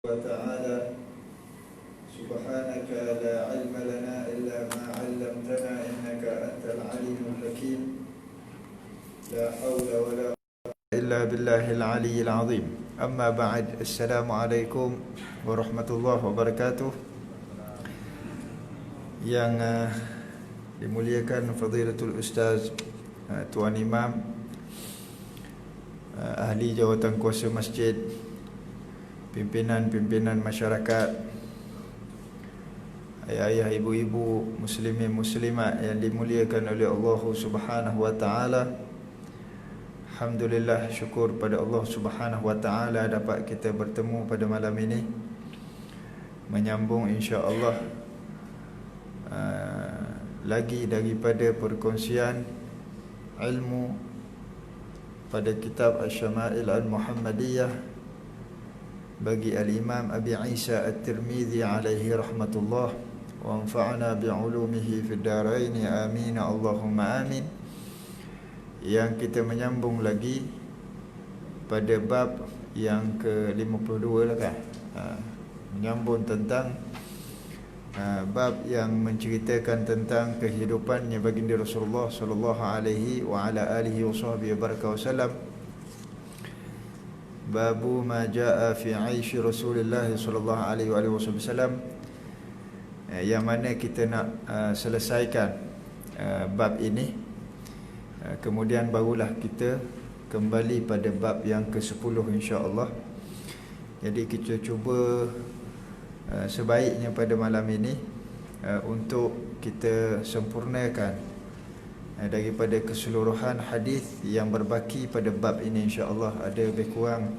وتعالى سبحانك لا علم لنا إلا ما علمتنا إنك أنت العليم الحكيم لا حول ولا قوة إلا بالله العلي العظيم أما بعد السلام عليكم ورحمة الله وبركاته. Yang dimuliakan Fadilatul Ustaz Tuan Imam, ahli jawatan kuasa masjid, pimpinan-pimpinan masyarakat, ayah-ayah, ibu-ibu, muslimin muslimat yang dimuliakan oleh Allah Subhanahu wa taala. Alhamdulillah, syukur pada Allah Subhanahu wa taala dapat kita bertemu pada malam ini, menyambung insya-Allah lagi daripada perkongsian ilmu pada kitab Asy-Syama'il Al-Muhammadiyah bagi Al-Imam Abi Isa At-Tirmidzi alaihi rahmatullah, wa anfa'na bi'ulumihi fid dharain amin Allahumma amin. Yang kita menyambung lagi pada bab yang ke-52 lah kan, menyambung tentang bab yang menceritakan tentang kehidupannya baginda Rasulullah sallallahu alaihi wa ala alihi wasallam. Babu ma jaa fi 'aishi Rasulillah sallallahu alaihi wasallam, yang mana kita nak selesaikan bab ini, kemudian barulah kita kembali pada bab yang ke-10 insya-Allah. Jadi kita cuba sebaiknya pada malam ini untuk kita sempurnakan daripada keseluruhan hadis yang berbaki pada bab ini insya-Allah. Ada lebih kurang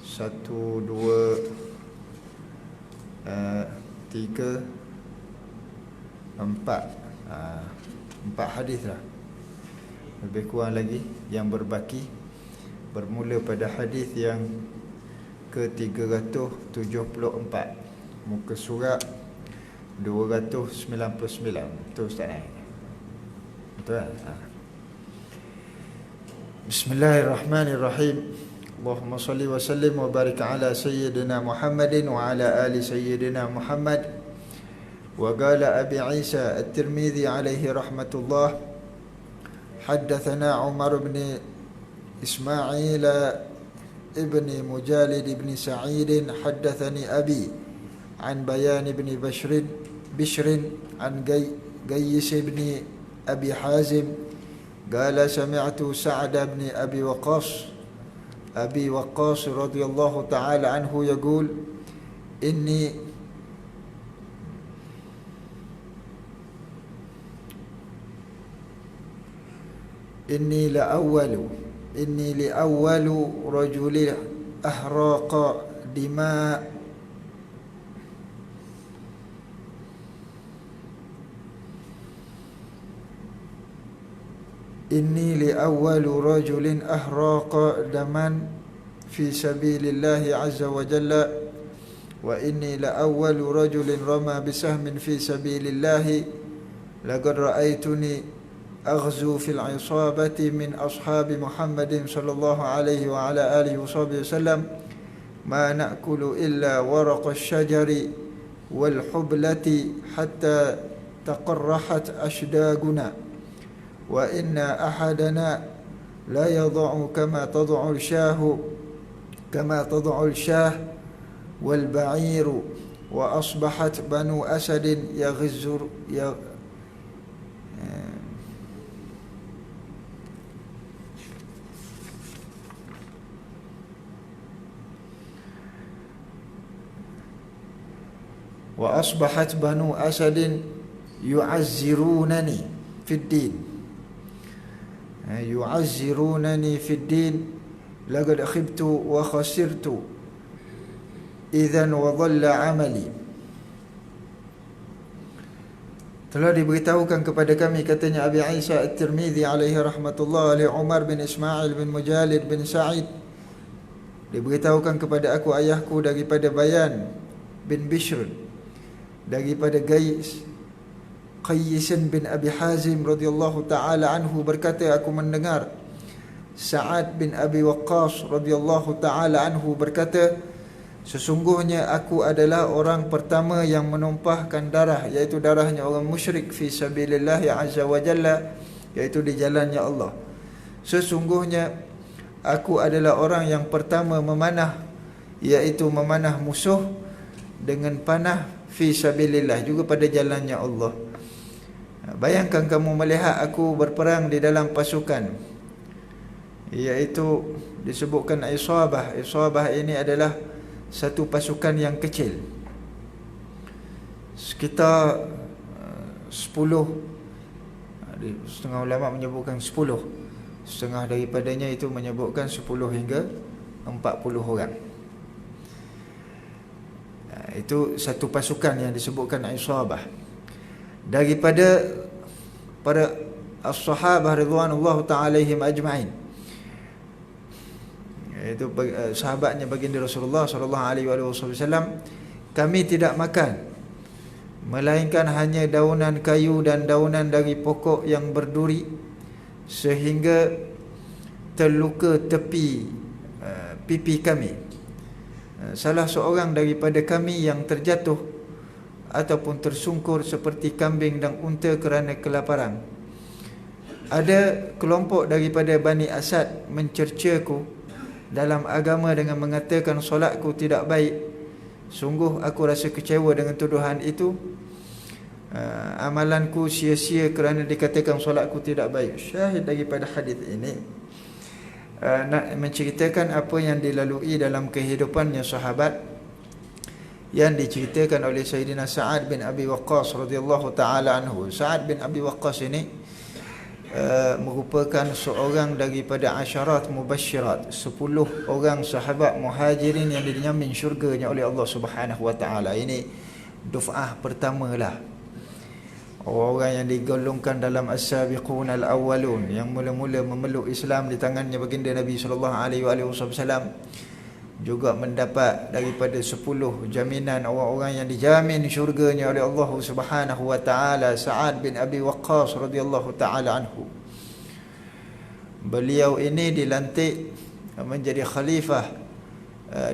1, 2, 3, 4 hadis lah, lebih kurang lagi yang berbaki, bermula pada hadis yang ke-374, muka surat 299. Betul Ustaz? Betul? Bismillahirrahmanirrahim. Allahumma salli wa sallim wa barik ala sayyidina Muhammadin wa ala ali sayyidina Muhammad. Wa qala Abi Isa At-Tirmidzi alaihi rahmatullah, haddathana Umar ibn Ismail ibn Mujalid ibn Sa'id haddathani Abi عن بيان بن بشر عن قيس بن أبي حازم قال سمعت سعد بن أبي وقاص رضي الله تعالى عنه يقول إني لأول رجل أحرق دماء إني لأول رجل أحرق دما في سبيل الله عز وجل وإني لأول رجل رمى بسهم في سبيل الله لقد رأيتني أغزو في العصابة من أصحاب محمد صلى الله عليه وعلى آله وصحبه وسلم ما نأكل إلا ورق الشجر والحبلة حتى تقرحت أشداقنا وإن أحدنا لا يضع كما تضع الشاه والبعير وأصبحت بنو أسد وأصبحت بنو أسد يعزرونني في الدين لقد خبت وخسرت إذن وضل عملي. Telah diberitahukan kepada kami, katanya Abi Isa At-Tirmidzi alaihi rahmatullah, oleh Umar bin Ismail bin Mujalid bin Sa'id, diberitahukan kepada aku ayahku daripada Bayan bin Bishr, daripada Qais bin Abi Hazim radhiyallahu ta'ala anhu berkata, aku mendengar Sa'ad bin Abi Waqqas radhiyallahu ta'ala anhu berkata, Sesungguhnya aku adalah orang pertama yang menumpahkan darah, iaitu darahnya orang musyrik fi sabilillah ya azza wa jalla, iaitu di jalannya Allah. Sesungguhnya aku adalah orang yang pertama memanah, iaitu memanah musuh dengan panah fi sabilillah, juga pada jalannya Allah. Bayangkan kamu melihat aku berperang di dalam pasukan, iaitu disebutkan isabah. Isabah ini adalah satu pasukan yang kecil, sekitar 10, setengah ulama menyebutkan 10, setengah daripadanya itu menyebutkan 10 hingga 40 orang. Itu satu pasukan yang disebutkan isabah. Daripada para as-sahabah ridwanullahu ta'ala alaihim ajma'in, itu sahabatnya baginda Rasulullah sallallahu alaihi wasallam, kami tidak makan melainkan hanya daunan kayu dan daunan dari pokok yang berduri, sehingga terluka tepi pipi kami. Salah seorang daripada kami yang terjatuh ataupun tersungkur seperti kambing dan unta kerana kelaparan. Ada kelompok daripada Bani Asad mencercaku dalam agama dengan mengatakan solatku tidak baik. Sungguh aku rasa kecewa dengan tuduhan itu. Amalanku sia-sia kerana dikatakan solatku tidak baik. Syahid daripada hadis ini nak menceritakan apa yang dilalui dalam kehidupannya sahabat, yang diceritakan oleh Sayyidina Sa'ad bin Abi Waqqas radhiyallahu ta'ala anhu. Sa'ad bin Abi Waqqas ini merupakan seorang daripada asyarat mubasyirat, 10 orang sahabat muhajirin yang dijamin syurganya oleh Allah Subhanahu wa taala. Ini duf'ah pertamalah, orang yang digolongkan dalam as-sabiqun al-awwalun, yang mula-mula memeluk Islam di tangannya baginda Nabi sallallahu alaihi wasallam, juga mendapat daripada 10 jaminan orang-orang yang dijamin syurganya oleh Allah Subhanahu wa taala. Sa'ad bin Abi Waqqas radhiyallahu taala anhu, beliau ini dilantik menjadi khalifah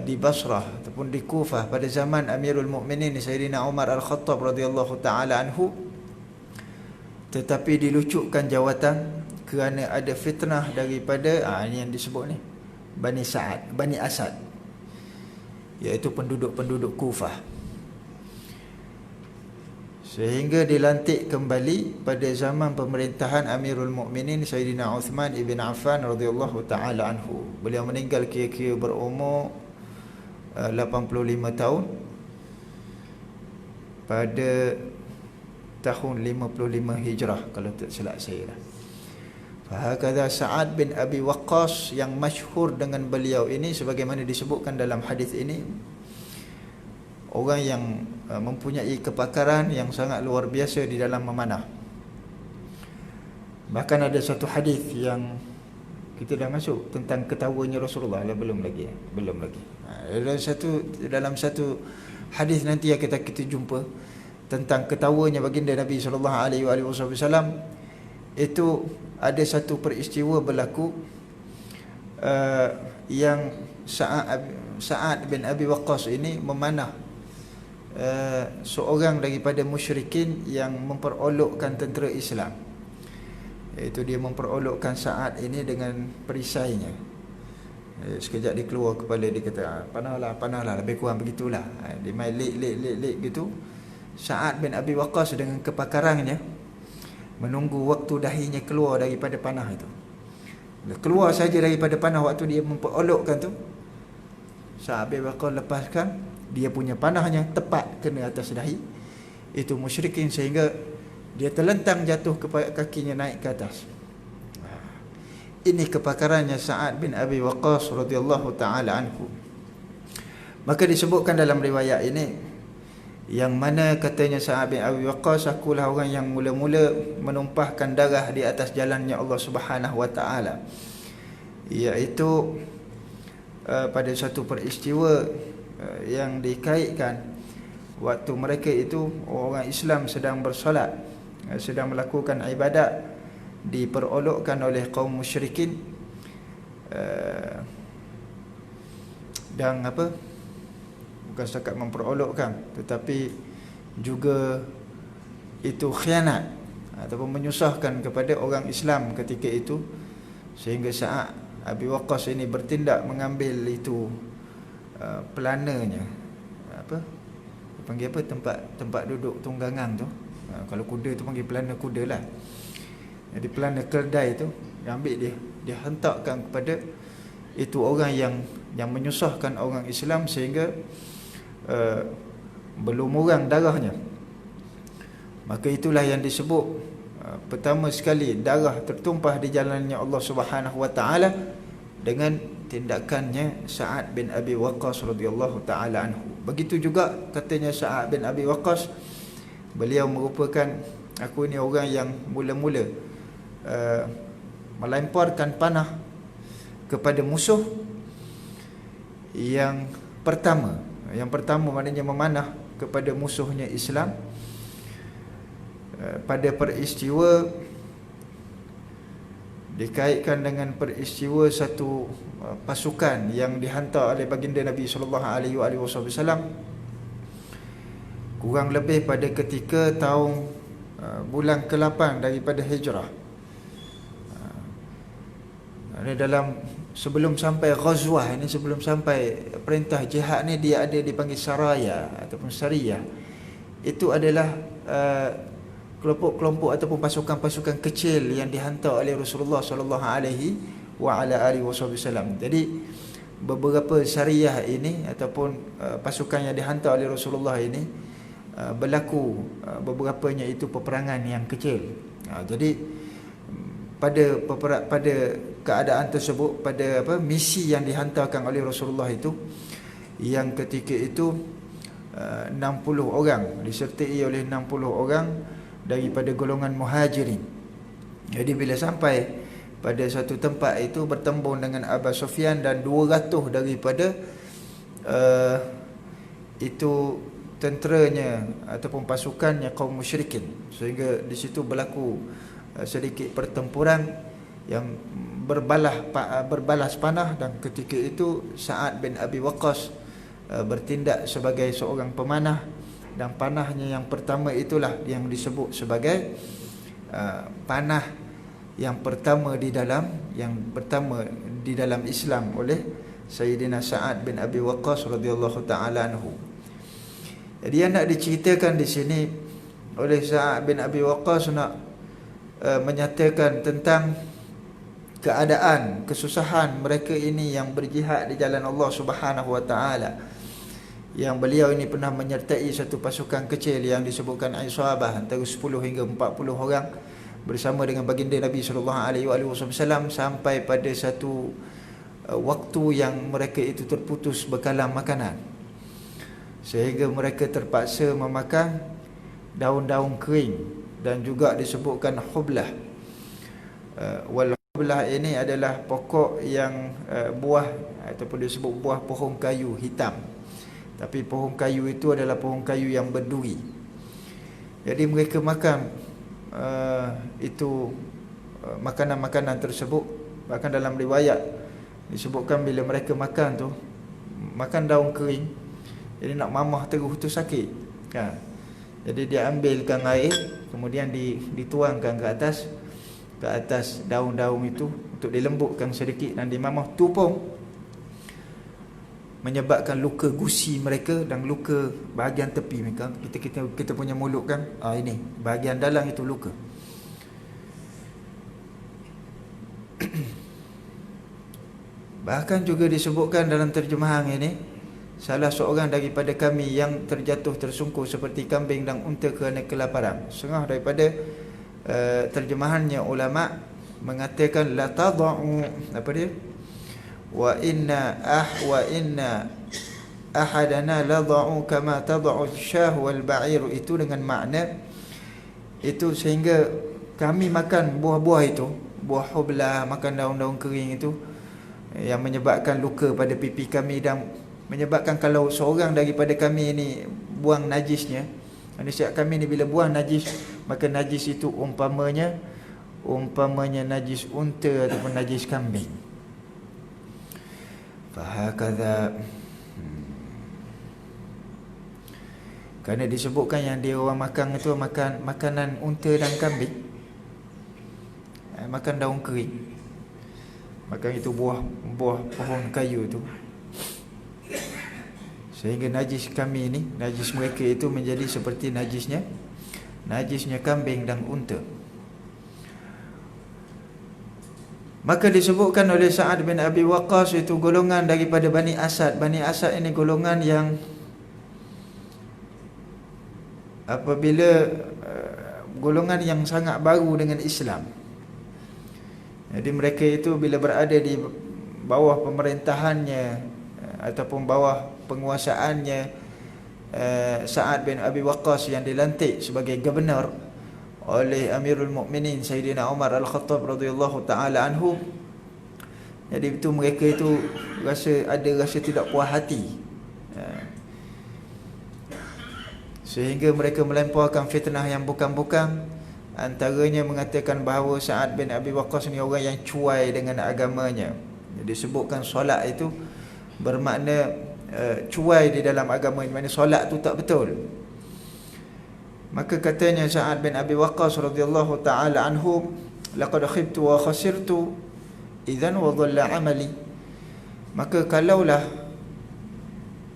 di Basrah ataupun di Kufah pada zaman Amirul Mukminin Sayyidina Umar Al-Khattab radhiyallahu taala anhu, tetapi dilucutkan jawatan kerana ada fitnah daripada ini yang disebut ni Bani Asad, iaitu penduduk-penduduk Kufah, sehingga dilantik kembali pada zaman pemerintahan Amirul Mukminin Sayyidina Uthman ibn Affan radhiyallahu taala anhu. Beliau meninggal kira-kira berumur 85 tahun pada tahun 55 Hijrah kalau tak silap saya. Fahakadha Sa'ad bin Abi Waqqas yang masyhur dengan beliau ini, sebagaimana disebutkan dalam hadis ini, orang yang mempunyai kepakaran yang sangat luar biasa di dalam memanah. Bahkan ada satu hadis yang kita dah masuk tentang ketawanya Rasulullah, belum lagi. Dalam satu hadis nanti yang kita jumpa tentang ketawanya baginda Nabi sallallahu alaihi wasallam, itu ada satu peristiwa berlaku yang Sa'ad bin Abi Waqqas ini memanah seorang daripada musyrikin yang memperolokkan tentera Islam. Iaitu dia memperolokkan Sa'ad ini dengan perisainya. Sekejap dia keluar kepala, dia kata panahlah, lebih kurang begitulah. Dia main lik gitu. Sa'ad bin Abi Waqqas dengan kepakarannya menunggu waktu dahinya keluar daripada panah itu. Bila keluar saja daripada panah, waktu dia memperolokkan tu, Sa'ad bin Waqqas lepaskan, dia punya panahnya tepat kena atas dahi itu musyrikin, sehingga dia terlentang jatuh kakinya naik ke atas. Ini kepakarannya Sa'ad bin Abi Waqqas radhiyallahu taala anhu. Maka disebutkan dalam riwayat ini, yang mana katanya Sa'ad bin Abi Waqqas, akulah orang yang mula-mula menumpahkan darah di atas jalannya Allah Subhanahu wa taala, iaitu pada satu peristiwa yang dikaitkan waktu mereka itu orang Islam sedang bersolat, sedang melakukan ibadat, diperolokkan oleh kaum musyrikin dan bukan setakat memperolokkan, tetapi juga itu khianat ataupun menyusahkan kepada orang Islam ketika itu, sehingga Sa'ad Abi Waqqas ini bertindak mengambil itu pelananya, apa panggil apa, tempat duduk tunggangan tu. Kalau kuda tu panggil pelana kuda lah. Jadi pelana keldai tu dia ambil, dia hentakkan kepada itu orang yang menyusahkan orang Islam sehingga berlumuran darahnya. Maka itulah yang disebut pertama sekali darah tertumpah di jalannya Allah Subhanahu wa taala dengan tindakannya Sa'ad bin Abi Waqqas radhiyallahu taala anhu. Begitu juga katanya Sa'ad bin Abi Waqqas, beliau merupakan, aku ni orang yang mula-mula melemparkan panah kepada musuh yang pertama. Yang pertama maknanya memanah kepada musuhnya Islam pada peristiwa, dikaitkan dengan peristiwa satu pasukan yang dihantar oleh baginda Nabi sallallahu alaihi wasallam kurang lebih pada ketika tahun bulan ke-8 daripada hijrah. Ini dalam sebelum sampai ghazwah ini, sebelum sampai perintah jihad ni, dia ada dipanggil saraya ataupun sariyah. Itu adalah kelompok-kelompok ataupun pasukan-pasukan kecil yang dihantar oleh Rasulullah sallallahu alaihi wasallam. Jadi beberapa sariyah ini ataupun pasukan yang dihantar oleh Rasulullah ini berlaku beberapanya itu peperangan yang kecil. Jadi pada keadaan tersebut, pada misi yang dihantarkan oleh Rasulullah itu, yang ketika itu 60 orang, disertai oleh 60 orang daripada golongan muhajirin. Jadi bila sampai pada satu tempat itu, bertembung dengan Abu Sufyan dan 200 daripada itu tenteranya ataupun pasukannya kaum musyrikin, sehingga di situ berlaku sedikit pertempuran yang berbalas panah. Dan ketika itu Sa'ad bin Abi Waqqas bertindak sebagai seorang pemanah, dan panahnya yang pertama itulah yang disebut sebagai panah yang pertama di dalam Islam oleh Sayyidina Sa'ad bin Abi Waqqas radhiyallahu taala anhu. Jadi yang nak diceritakan di sini oleh Sa'ad bin Abi Waqqas nak menyatakan tentang keadaan kesusahan mereka ini yang berjihad di jalan Allah Subhanahu wa taala, yang beliau ini pernah menyertai satu pasukan kecil yang disebutkan Isabah, antara 10 hingga 40 orang, bersama dengan baginda Nabi sallallahu alaihi wasallam, sampai pada satu waktu yang mereka itu terputus bekalan makanan, sehingga mereka terpaksa memakan daun-daun kering, dan juga disebutkan hublah. Wal hublah ini adalah pokok yang buah ataupun disebut buah pohon kayu hitam, tapi pohon kayu itu adalah pohon kayu yang berduri. Jadi mereka makan itu makanan-makanan tersebut. Bahkan dalam riwayat disebutkan bila mereka makan tu, makan daun kering, jadi nak mamah terus tu sakit kan. Jadi dia ambilkan air, kemudian dituangkan ke atas daun-daun itu untuk dilembutkan sedikit, dan dimamah tu pun menyebabkan luka gusi mereka dan luka bahagian tepi mereka. Kita punya mulut kan, ini bahagian dalam itu luka. Bahkan juga disebutkan dalam terjemahan ini, salah seorang daripada kami yang terjatuh tersungkur seperti kambing dan unta kerana kelaparan. Setengah daripada terjemahannya ulama mengatakan la tad'u, apa dia, wa inna ahadana la da'u kama tad'u syah wal ba'ir, itu dengan makna itu sehingga kami makan buah-buah itu, buah hublah, makan daun-daun kering itu, yang menyebabkan luka pada pipi kami, dan menyebabkan kalau seorang daripada kami ini buang najisnya, manusia kami ni bila buang najis, maka najis itu umpamanya najis unta ataupun najis kambing. Fahakadha Kerana disebutkan yang dia orang makan itu makan makanan unta dan kambing, makan daun kering, makan itu buah pohon kayu itu, sehingga najis kami ini, najis mereka itu menjadi seperti najisnya kambing dan unta. Maka disebutkan oleh Sa'ad bin Abi Waqqas itu golongan daripada Bani Asad. Bani Asad ini golongan yang apabila golongan yang sangat baru dengan Islam. Jadi mereka itu bila berada di bawah pemerintahannya ataupun bawah penguasaannya Sa'ad bin Abi Waqqas yang dilantik sebagai gubernur oleh Amirul Mukminin Sayyidina Umar Al-Khattab radhiyallahu taala anhu. Jadi itu mereka itu ada rasa tidak puas hati, sehingga mereka melemparkan fitnah yang bukan-bukan. Antaranya mengatakan bahawa Sa'ad bin Abi Waqqas ni orang yang cuai dengan agamanya. Jadi sebutkan solat itu bermakna cuai di dalam agama, maknanya solat tu tak betul. Maka katanya Sa'ad bin Abi Waqqas radhiyallahu taala anhu, laqad khibtu wa khasirtu idzan wa dhalla amali. Maka kalaulah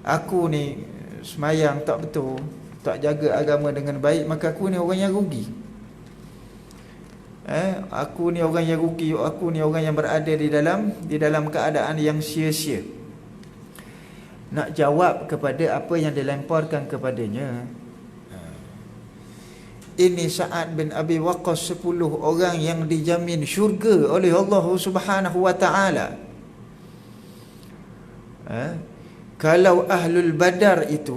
aku ni semayang tak betul, tak jaga agama dengan baik, maka aku ni orang yang rugi. Aku ni orang yang rugi, aku ni orang yang berada di dalam keadaan yang sia-sia. Nak jawab kepada apa yang dilemparkan kepadanya, ini Sa'ad bin Abi Waqqas 10 orang yang dijamin syurga oleh Allah Subhanahu wa taala. Kalau Ahlul Badar itu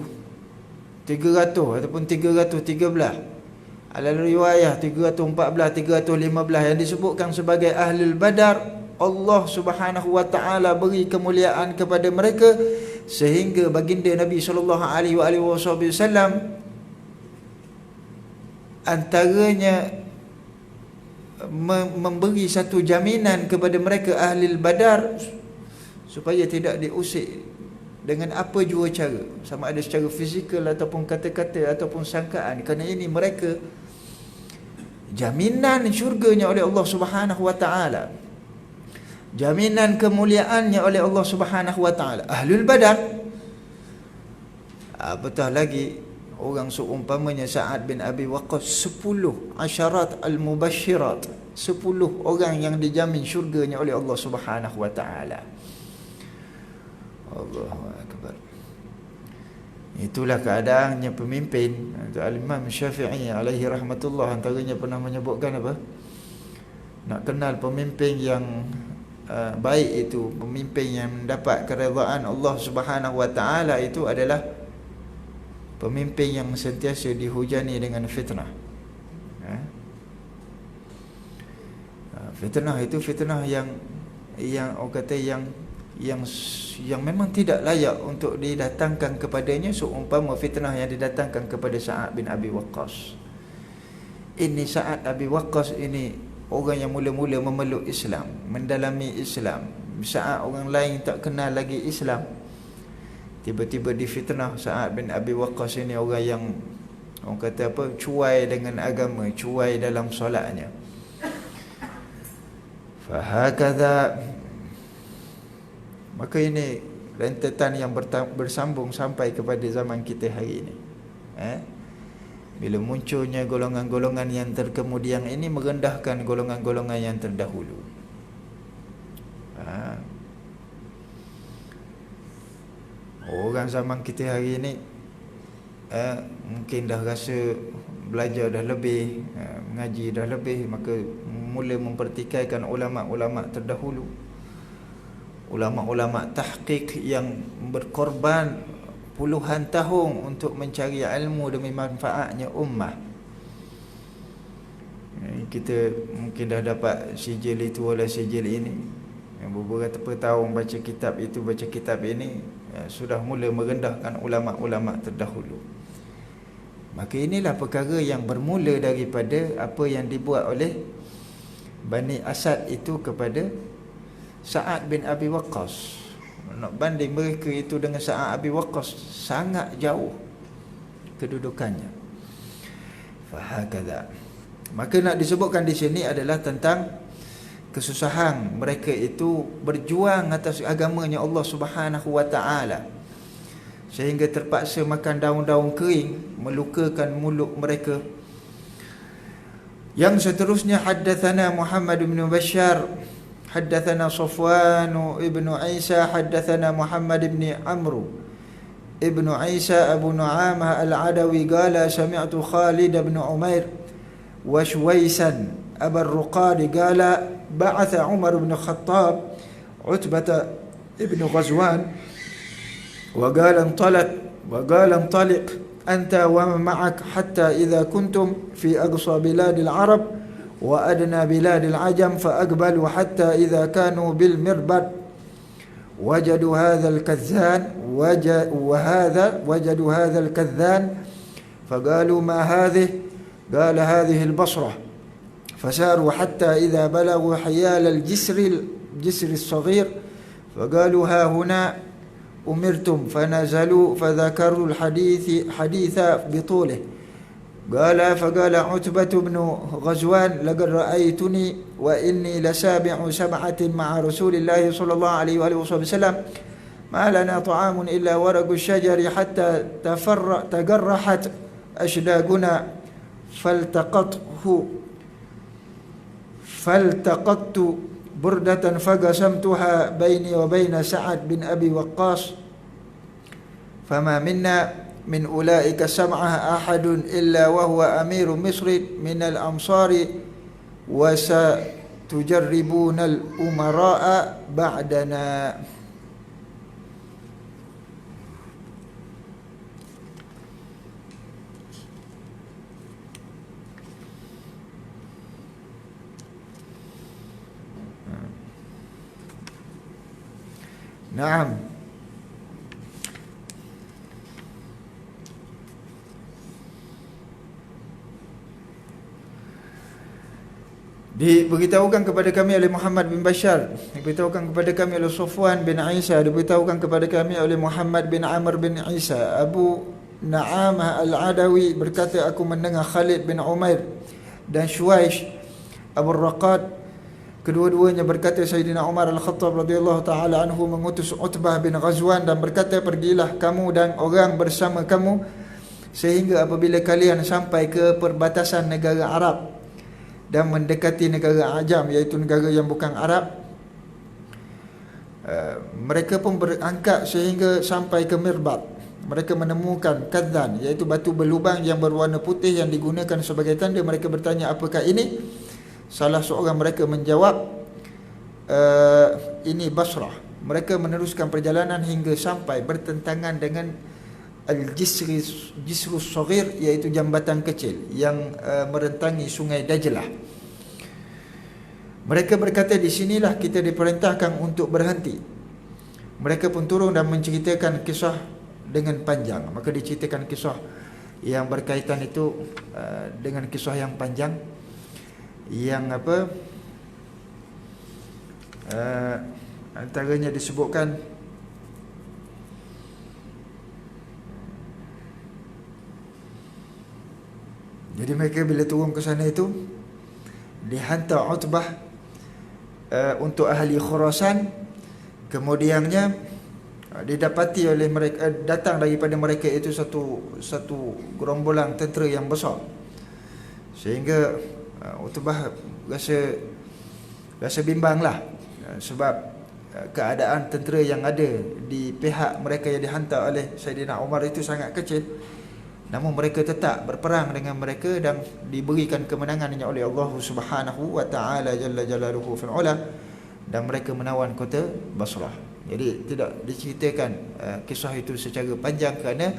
300 ataupun 313, ala riwayah 314, 315 yang disebutkan sebagai Ahlul Badar, Allah Subhanahu wa taala beri kemuliaan kepada mereka sehingga baginda Nabi sallallahu alaihi wasallam antaranya memberi satu jaminan kepada mereka Ahlul Badar supaya tidak diusik dengan apa jua cara, sama ada secara fizikal ataupun kata-kata ataupun sangkaan. Kerana ini mereka jaminan syurganya oleh Allah Subhanahu wa taala, jaminan kemuliaannya oleh Allah Subhanahu wa taala. Ahlul Badar, apatah lagi orang seumpamanya Sa'ad bin Abi Waqqas, 10 asyarat al-mubasyirat, 10 orang yang dijamin syurganya oleh Allah Subhanahu wa taala. Allahu akbar. Itulah keadaannya pemimpin. Al-Imam Syafi'i alaihi rahmatullah antaranya pernah menyebutkan apa? Nak kenal pemimpin yang baik itu, pemimpin yang mendapat keredaan Allah Subhanahu wa taala itu adalah pemimpin yang sentiasa dihujani dengan fitnah. Fitnah itu fitnah yang orang kata yang memang tidak layak untuk didatangkan kepadanya, seumpama fitnah yang didatangkan kepada Sa'ad bin Abi Waqqas. Ini Sa'ad Abi Waqqas ini orang yang mula-mula memeluk Islam, mendalami Islam. Saat orang lain tak kenal lagi Islam, tiba-tiba difitnah Sa'ad bin Abi Waqqas ini orang yang orang kata apa, cuai dengan agama, cuai dalam solatnya. Fahakadha, maka ini rentetan yang bersambung sampai kepada zaman kita hari ini. Bila munculnya golongan-golongan yang terkemudian ini merendahkan golongan-golongan yang terdahulu. Orang zaman kita hari ini mungkin dah rasa belajar dah lebih, mengaji dah lebih, maka mula mempertikaikan ulama-ulama terdahulu, ulama-ulama tahqiq yang berkorban puluhan tahun untuk mencari ilmu demi manfaatnya ummah. Kita mungkin dah dapat sijil itu oleh sijil ini, yang beberapa tahun baca kitab itu, baca kitab ini, sudah mula merendahkan ulama-ulama terdahulu. Maka inilah perkara yang bermula daripada apa yang dibuat oleh Bani Asad itu kepada Sa'ad bin Abi Waqqas. Nak banding mereka itu dengan Sa'ad Abi Waqqas sangat jauh. kedudukannya. Fahakadha. Maka nak disebutkan di sini adalah tentang kesusahan mereka itu berjuang atas agamanya Allah Subhanahu wa taala, sehingga terpaksa makan daun-daun kering, melukakan mulut mereka. Yang seterusnya, haddatsana Muhammad bin Bashar, haddatsana Safwan ibn Isa, haddatsana Muhammad bin Amr ibn Isa Abu Nu'amah al-Adawi qala sami'tu Khalid bin Umair wa Shuwaisan Abu Ruqad qala ba'atha Umar bin Khattab Utbah ibn Ghazwan wa qala انطلق أنت ومن معك حتى إذا كنتم في أقصى بلاد العرب وأدنى بلاد العجم فأقبلوا حتى إذا كانوا بالمربد وجدوا هذا الكذان فقالوا ما هذه؟ قال هذه البصرة. فساروا حتى إذا بلغوا حيال الجسر الصغير فقالوا ها هنا أمرتم، فنزلوا فذكروا الحديث بطوله. فقال عتبة بن غزوان لقد رأيتني وإني لسابع سبعة مع رسول الله صلى الله عليه وآله وسلم ما لنا طعام إلا ورق الشجر حتى تجرحت أشداقنا فالتقطت بردة فقسمتها بيني وبين سعد بن أبي وقاص فما منا من أولئك السبعة أحد إلا وهو أمير مصر من الأمصار وستجربون الأمراء بعدنا. Naam. Diberitahukan kepada kami oleh Muhammad bin Bashar, diberitahukan kepada kami oleh Safwan bin Isa, diberitahukan kepada kami oleh Muhammad bin Amr bin Isa. Abu Nu'amah al-Adawi berkata, aku mendengar Khalid bin Umair dan Shuwaish Abu Raqad, kedua-duanya berkata, Sayyidina Umar al-Khattab radhiyallahu taala anhu mengutus Utbah bin Ghazwan dan berkata, pergilah kamu dan orang bersama kamu sehingga apabila kalian sampai ke perbatasan negara Arab dan mendekati negara Ajam, iaitu negara yang bukan Arab, mereka pun berangkat sehingga sampai ke Mirbat. Mereka menemukan kadzan, iaitu batu berlubang yang berwarna putih yang digunakan sebagai tanda. Mereka bertanya, apakah ini? Salah seorang mereka menjawab, ini Basrah. Mereka meneruskan perjalanan hingga sampai bertentangan dengan Al-Jisrus Saghir, iaitu jambatan kecil yang merentangi sungai Dajlah. Mereka berkata, di sinilah kita diperintahkan untuk berhenti. Mereka pun turun dan menceritakan kisah dengan panjang. Maka diceritakan kisah yang berkaitan itu dengan kisah yang panjang, yang antaranya disebutkan jadi mereka bila turun ke sana itu dihantar Utbah untuk ahli Khurasan. Kemudiannya didapati oleh mereka, datang daripada mereka itu satu gerombolan tentera yang besar, sehingga Utbah rasa bimbanglah sebab keadaan tentera yang ada di pihak mereka yang dihantar oleh Sayyidina Umar itu sangat kecil. Namun mereka tetap berperang dengan mereka dan diberikan kemenangannya oleh Allah Subhanahu wa taala jalla jalaluhu fil ula, dan mereka menawan kota Basrah. Jadi tidak diceritakan kisah itu secara panjang kerana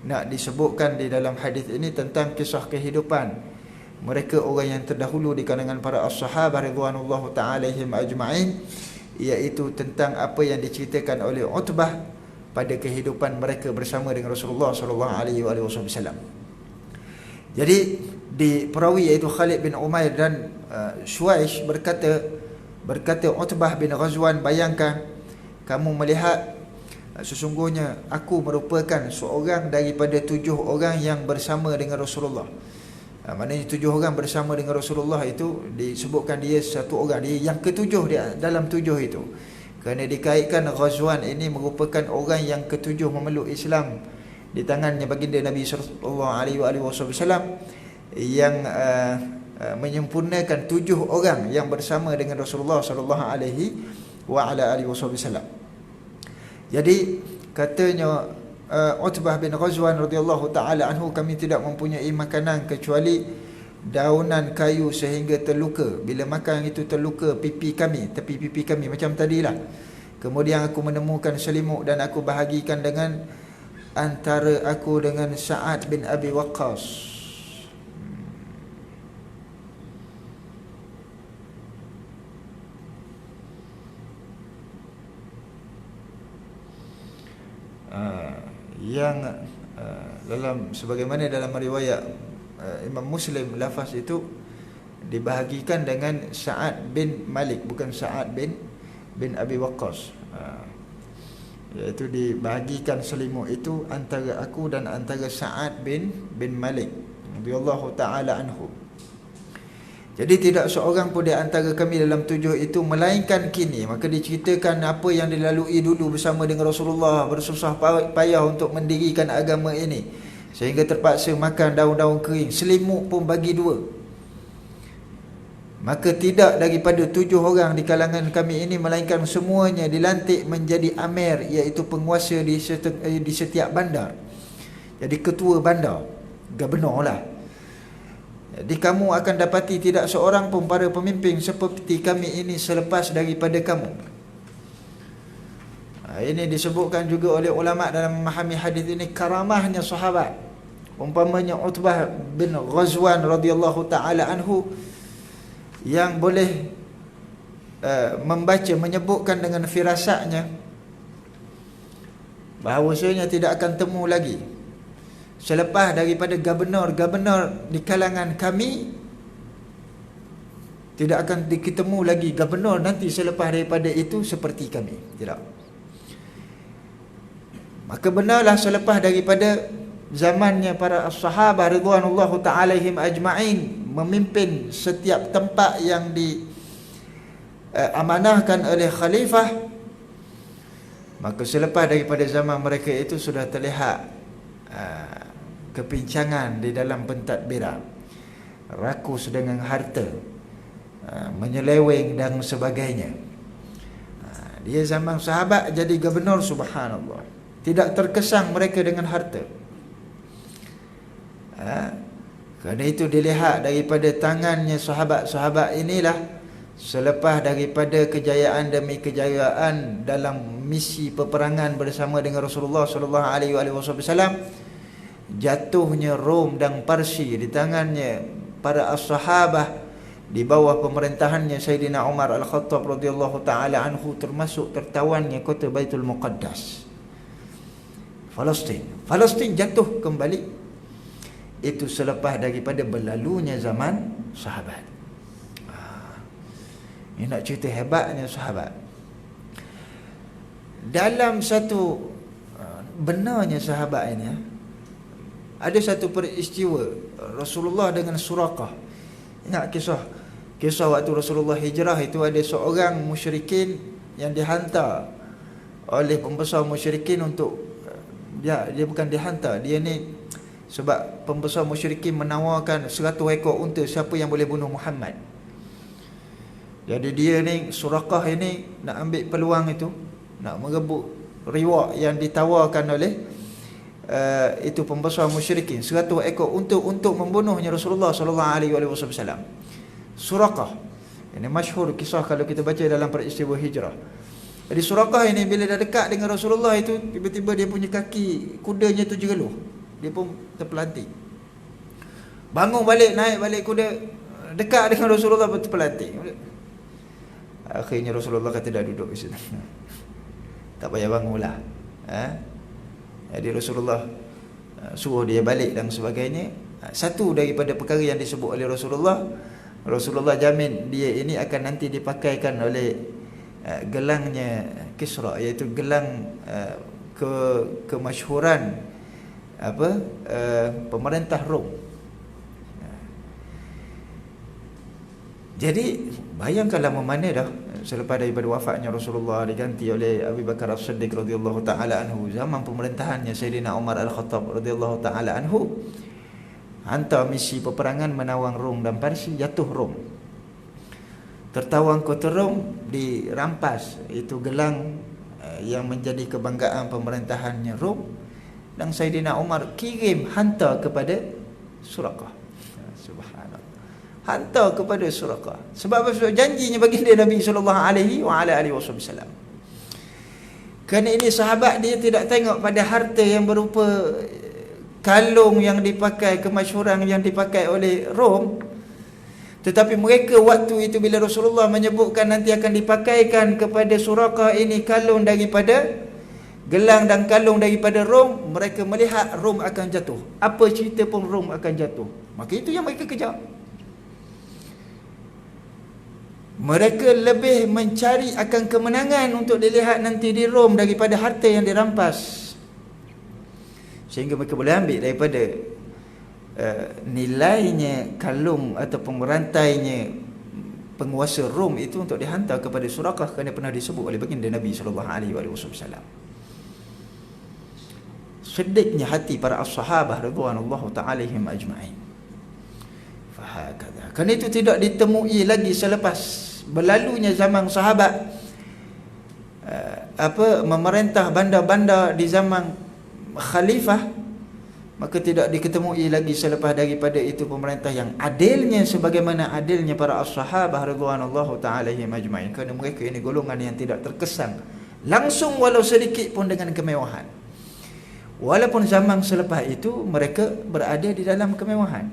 nak disebutkan di dalam hadis ini tentang kisah kehidupan mereka orang yang terdahulu di kalangan para as-sahabah radhiyallahu taala alaihim ajma'in, iaitu tentang apa yang diceritakan oleh Utbah pada kehidupan mereka bersama dengan Rasulullah sallallahu alaihi wasallam. Jadi di perawi iaitu Khalid bin Umair dan Shuwaish berkata Utbah bin Ghazwan, bayangkan kamu melihat sesungguhnya aku merupakan seorang daripada 7 orang yang bersama dengan Rasulullah. Maknanya 7 orang bersama dengan Rasulullah itu disebutkan dia satu orang, dia yang ketujuh dia dalam 7 itu. Kerana dikaitkan Ghazwan ini merupakan orang yang ketujuh memeluk Islam di tangannya baginda Nabi sallallahu alaihi wasallam, yang menyempurnakan 7 orang yang bersama dengan Rasulullah sallallahu alaihi wasallam. Jadi katanya Utbah bin Ghazwan radhiyallahu taala anhu, kami tidak mempunyai makanan kecuali daunan kayu sehingga terluka. Bila makan itu terluka pipi kami, tepi pipi kami macam tadilah. Kemudian aku menemukan selimut dan aku bahagikan dengan antara aku dengan Sa'ad bin Abi Waqqas. Yang dalam sebagaimana dalam riwayat Imam Muslim, lafaz itu dibahagikan dengan Sa'ad bin Malik, bukan Sa'ad bin Abi Waqqas. Iaitu dibahagikan selimut itu antara aku dan antara Sa'ad bin Malik radhiyallahu taala anhu. Jadi tidak seorang pun di antara kami dalam 7 itu melainkan kini. Maka diceritakan apa yang dilalui dulu bersama dengan Rasulullah, bersusah payah untuk mendirikan agama ini, sehingga terpaksa makan daun-daun kering, selimut pun bagi 2. Maka tidak daripada 7 orang di kalangan kami ini melainkan semuanya dilantik menjadi amir, iaitu penguasa di setiap bandar. Jadi ketua bandar, gubernur lah. Jadi kamu akan dapati tidak seorang pun para pemimpin seperti kami ini selepas daripada kamu. Ini disebutkan juga oleh ulama dalam memahami hadis ini, karamahnya sahabat. Umpamanya Utbah bin Ghazwan radhiyallahu taala anhu yang boleh membaca, menyebutkan dengan firasatnya bahawasanya tidak akan temu lagi selepas daripada gubernur di kalangan kami, tidak akan ketemu lagi gubernur nanti selepas daripada itu seperti kami. Tidak. Maka benarlah selepas daripada zamannya para sahabat ridwanullahu ta'ala alaihim ajma'in memimpin setiap tempat yang diamanahkan oleh khalifah, maka selepas daripada zaman mereka itu sudah terlihat kepincangan di dalam pentadbiran, rakus dengan harta, menyeleweng dan sebagainya. Dia zaman sahabat jadi gubernur, subhanallah, tidak terkesan mereka dengan harta. Kerana itu dilihat daripada tangannya sahabat-sahabat inilah, selepas daripada kejayaan demi kejayaan dalam misi peperangan bersama dengan Rasulullah sallallahu alaihi wasallam, jatuhnya Rom dan Parsi di tangannya para as-sahabah di bawah pemerintahannya Sayyidina Umar Al-Khattab radhiyallahu taala anhu, termasuk tertawannya kota Baitul Muqaddas, Palestin jatuh kembali. Itu selepas daripada berlalunya zaman sahabat. Ini nak cerita hebatnya sahabat. Dalam satu benarnya sahabat ini, ada satu peristiwa Rasulullah dengan Suraqah. Ingat kisah waktu Rasulullah hijrah itu, ada seorang musyrikin yang dihantar oleh pembesar musyrikin untuk dia bukan dihantar, dia ni sebab pembesar musyrikin menawarkan 100 ekor unta siapa yang boleh bunuh Muhammad. Jadi dia ni, Suraqah ini nak ambil peluang itu, nak merebut reward yang ditawarkan oleh itu pembesar musyrikin, 100 ekor untuk membunuhnya Rasulullah sallallahu alaihi wasallam. Suraqah ini masyhur kisah kalau kita baca dalam peristiwa hijrah. Jadi Suraqah ini bila dah dekat dengan Rasulullah itu, tiba-tiba dia punya kaki kudanya tu jegeluh, dia pun terpelanting. Bangun balik, naik balik kuda, dekat dengan Rasulullah pun terpelanting. Akhirnya Rasulullah kata dah duduk di situ. Tak payah bangunlah. Jadi Rasulullah suruh dia balik dan sebagainya. Satu daripada perkara yang disebut oleh Rasulullah jamin dia ini akan nanti dipakaikan oleh gelangnya Kisra, iaitu gelang kemasyhuran pemerintah Rom. Jadi bayangkanlah mana dah selepas daripada wafatnya Rasulullah diganti oleh Abu Bakar As-Siddiq radhiyallahu taala anhu, zaman pemerintahannya Sayyidina Umar Al-Khattab radhiyallahu taala anhu, hantar misi peperangan menawang Rom dan Parsi, jatuh Rom. Tertawang kota Rom, dirampas itu gelang yang menjadi kebanggaan pemerintahannya Rom, dan Sayyidina Umar kirim hantar kepada Suraqah. Subhanallah. Hantar kepada Suraqah. Sebab apa? Sebab janjinya baginda Nabi sallallahu alaihi wasallam. Kerana ini sahabat dia tidak tengok pada harta yang berupa kalung yang dipakai, kemasyhuran yang dipakai oleh Rom, tetapi mereka waktu itu bila Rasulullah menyebutkan nanti akan dipakaikan kepada Suraqah ini kalung daripada gelang dan kalung daripada Rom, mereka melihat Rom akan jatuh. Apa cerita pun Rom akan jatuh. Maka itu yang mereka kejar. Mereka lebih mencari akan kemenangan untuk dilihat nanti di Rom daripada harta yang dirampas. Sehingga mereka boleh ambil daripada nilainya kalung ataupun rantainya penguasa Rom itu untuk dihantar kepada Suraqah, kerana pernah disebut oleh baginda Nabi sallallahu alaihi wasallam. Sediknya hati para as-sahabah radhiyallahu ta'ala alaihim ajma'in. Fahakadha. Kerana itu tidak ditemui lagi selepas berlalunya zaman sahabat memerintah bandar-bandar di zaman khalifah, maka tidak diketemui lagi selepas daripada itu pemerintah yang adilnya sebagaimana adilnya para as-sahabah radhiyallahu ta'ala alaihim ajma'in. Kerana mereka ini golongan yang tidak terkesan langsung walau sedikit pun dengan kemewahan. Walaupun zaman selepas itu mereka berada di dalam kemewahan,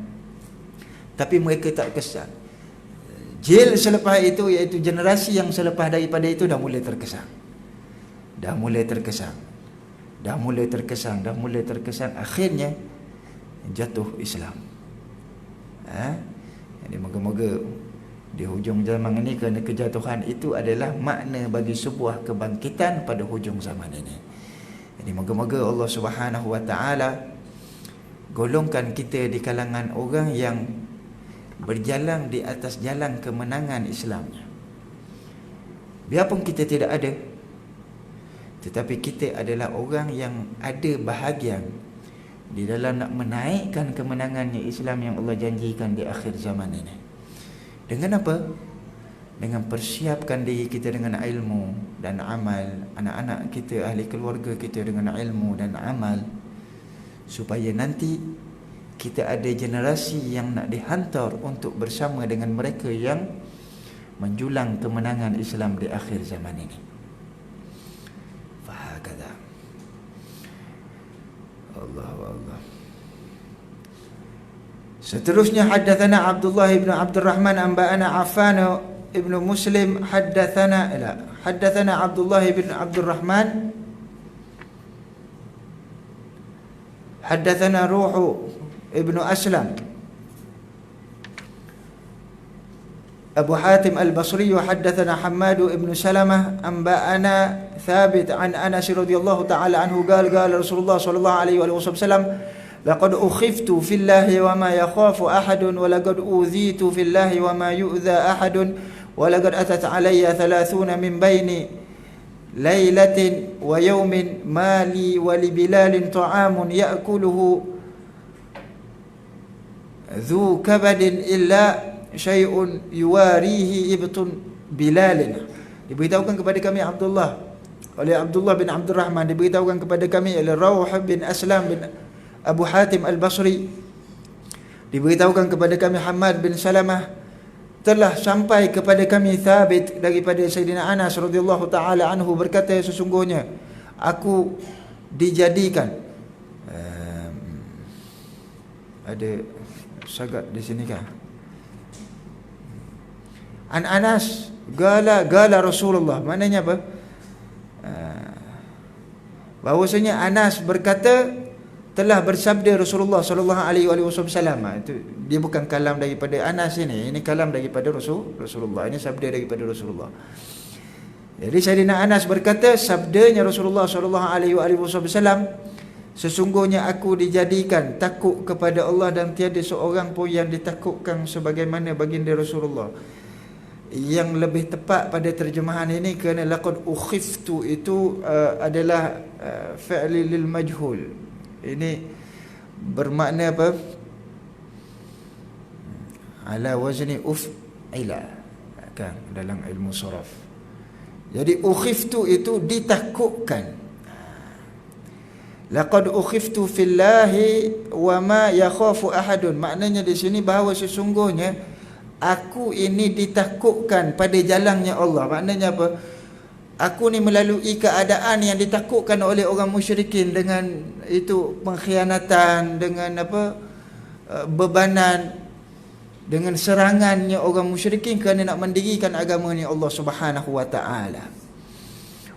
tapi mereka tak kesan. Jil selepas itu, iaitu generasi yang selepas daripada itu, dah mulai terkesan. Dah mulai terkesan. Akhirnya jatuh Islam. Jadi moga-moga di hujung zaman ini, kerana kejatuhan itu adalah makna bagi sebuah kebangkitan pada hujung zaman ini. Jadi moga-moga Allah Subhanahu wa taala golongkan kita di kalangan orang yang berjalan di atas jalan kemenangan Islamnya. Biarpun kita tidak ada, tetapi kita adalah orang yang ada bahagian di dalam nak menaikkan kemenangannya Islam yang Allah janjikan di akhir zaman ini. Dengan apa? Dengan persiapkan diri kita dengan ilmu dan amal, anak-anak kita, ahli keluarga kita dengan ilmu dan amal, supaya nanti kita ada generasi yang nak dihantar untuk bersama dengan mereka yang menjulang kemenangan Islam di akhir zaman ini. Fahakadha. Allah. Seterusnya, haddatsana Abdullah ibn Abdurrahman anba'ana Affan ibn Muslim haddatsana Abdullah ibn Abdurrahman haddatsana Ruh ibn Aslam Abu Hatim al-Basri haddatsana Hammad ibn Salamah anba'ana Thabit an Anas radhiyallahu ta'ala anhu qala Rasulullah sallallahu alaihi wasallam laqad ukhiftu fillahi wa ma yakhafu ahadun wa laqad udhitu fillahi wa ma yu'dha ahadun wa laqad atat alayya 30 min baini lailatin wa yawmin mali wa li Bilalin ta'amun ya'kuluhu dhu kabadin illa syai'un yuwarihi ibtun Bilalin. Diberitahukan kepada kami oleh Abdullah bin Abdurrahman, diberitahukan kepada kami oleh Rawh bin Aslam bin Abu Hatim al-Basri, diberitahukan kepada kami Hammad bin Salamah, telah sampai kepada kami Thabit daripada Sayyidina Anas radhiyallahu taala anhu berkata, sesungguhnya aku dijadikan ada sagat di sini kah? An Anas gala Rasulullah, maknanya apa? Bahwasanya Anas berkata telah bersabda Rasulullah sallallahu alaihi wasallam. Itu dia bukan kalam daripada Anas ini kalam daripada Rasulullah. Ini sabda daripada Rasulullah. Jadi Sayyidina Anas berkata, sabdanya Rasulullah SAW, sesungguhnya aku dijadikan takut kepada Allah dan tiada seorang pun yang ditakutkan sebagaimana baginda Rasulullah. Yang lebih tepat pada terjemahan ini, kerana laqad ukhiftu itu adalah fi'li lil majhul. Ini bermakna apa? Ala wazni uf'ila, kan, dalam ilmu saraf. Jadi ukhiftu itu ditakutkan. Laqad ukhiftu fillahi wa ma yakhafu ahadun. Maknanya di sini bahawa sesungguhnya aku ini ditakutkan pada jalannya Allah. Maknanya apa? Aku ni melalui keadaan yang ditakutkan oleh orang musyrikin, dengan itu pengkhianatan, dengan apa, bebanan, dengan serangannya orang musyrikin kerana nak mendirikan agama ni Allah Subhanahu wa taala.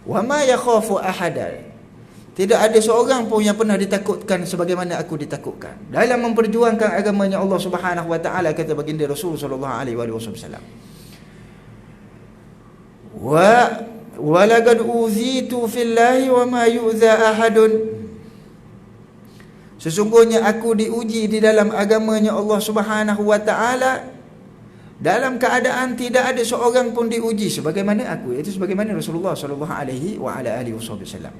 Wa ma yakhafu ahada. Tidak ada seorang pun yang pernah ditakutkan sebagaimana aku ditakutkan dalam memperjuangkan agamanya Allah Subhanahu wa taala, kata baginda Rasul sallallahu alaihi wasallam. Wa laqad uzitu fillahi wa ma yu'za ahadun. Sesungguhnya aku diuji di dalam agamanya Allah Subhanahu wa taala dalam keadaan tidak ada seorang pun diuji sebagaimana aku, iaitu sebagaimana Rasulullah sallallahu alaihi wasallam.